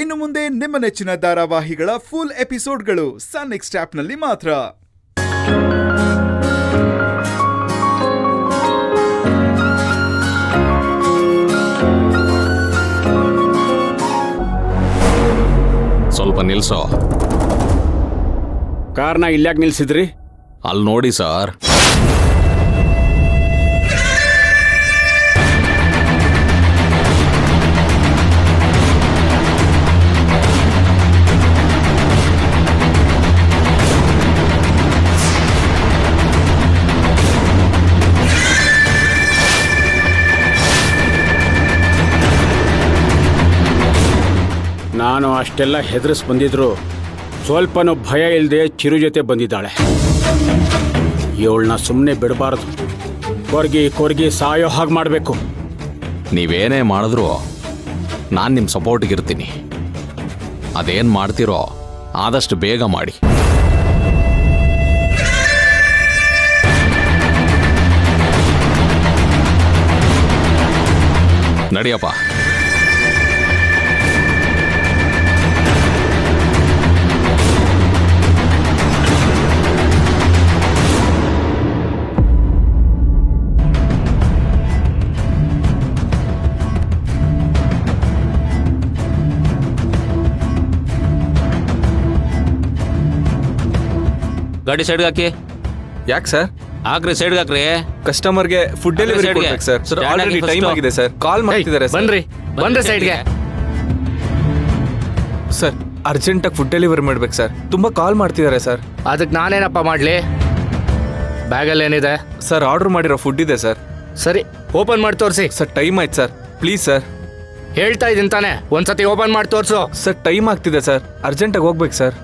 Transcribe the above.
ಇನ್ನು ಮುಂದೆ ನಿಮ್ಮ ನೆಚ್ಚಿನ ಧಾರಾವಾಹಿಗಳ ಫುಲ್ ಎಪಿಸೋಡ್ಗಳು ಸನ್ ನೆಕ್ಸ್ಟ್ ಆಪ್ನಲ್ಲಿ ಮಾತ್ರ. ಸ್ವಲ್ಪ ನಿಲ್ಸೋ. ಕಾರ್ನ ಇಲ್ಯಾಕೆ ನಿಲ್ಸಿದ್ರಿ? ಅಲ್ಲಿ ನೋಡಿ ಸರ್. ನಾನು ಅಷ್ಟೆಲ್ಲ ಹೆದರಿಸ್ ಬಂದಿದ್ರು ಸ್ವಲ್ಪನೂ ಭಯ ಇಲ್ಲದೆ ಚಿರು ಜೊತೆ ಬಂದಿದ್ದಾಳೆ. ಇವಳನ್ನ ಸುಮ್ಮನೆ ಬಿಡಬಾರ್ದು. ಕೊರ್ಗಿ ಸಾಯೋ ಹಾಗೆ ಮಾಡಬೇಕು. ನೀವೇನೇ ಮಾಡಿದ್ರು ನಾನು ನಿಮ್ಮ ಸಪೋರ್ಟಿಗಿರ್ತೀನಿ. ಅದೇನು ಮಾಡ್ತೀರೋ ಆದಷ್ಟು ಬೇಗ ಮಾಡಿ. ನಡಿಯಪ್ಪ. ಗಾಡಿ ಸೈಡ್ಗೆ ಹಾಕಿ. ಯಾಕೆ ಸರ್? ಹಾಕ್ರಿ, ಸೈಡ್ಗೆ ಹಾಕ್ರಿ. ಕಸ್ಟಮರ್ಗೆ ಫುಡ್ ಡೆಲಿವರಿ ಕೊಡ್ಬೇಕು ಸರ್. ಸರ್ ಆಲ್ರೆಡಿ ಟೈಮ್ ಆಗಿದೆ ಸರ್. ಕಾಲ್ ಮಾಡ್ತಿದ್ದಾರೆ ಸರ್. ಬನ್ರಿ ಸೈಡ್ಗೆ. ಸರ್ ಅರ್ಜೆಂಟಾಗಿ ಫುಡ್ ಡೆಲಿವರಿ ಮಾಡ್ಬೇಕು ಸರ್. ತುಂಬಾ ಕಾಲ್ ಮಾಡ್ತಿದ್ದಾರೆ ಸರ್. ಅದಕ್ಕೆ ನಾನೇನಪ್ಪ ಮಾಡಲಿ? ಬ್ಯಾಗಲ್ಲಿ ಏನಿದೆ? ಸರ್ ಆರ್ಡರ್ ಮಾಡಿರೋ ಫುಡ್ ಇದೆ ಸರ್. ಸರಿ, ಓಪನ್ ಮಾಡಿ ತೋರಿಸಿ. ಸರ್ ಟೈಮ್ ಆಯ್ತು ಸರ್, ಪ್ಲೀಸ್ ಸರ್. ಹೇಳ್ತಾ ಇದ್ದೀನಿ ತಾನೆ, ಒಂದ್ಸತಿ ಓಪನ್ ಮಾಡಿ ತೋರಿಸು. ಸರ್ ಟೈಮ್ ಆಗ್ತಿದೆ ಸರ್, ಅರ್ಜೆಂಟಾಗಿ ಹೋಗ್ಬೇಕು ಸರ್.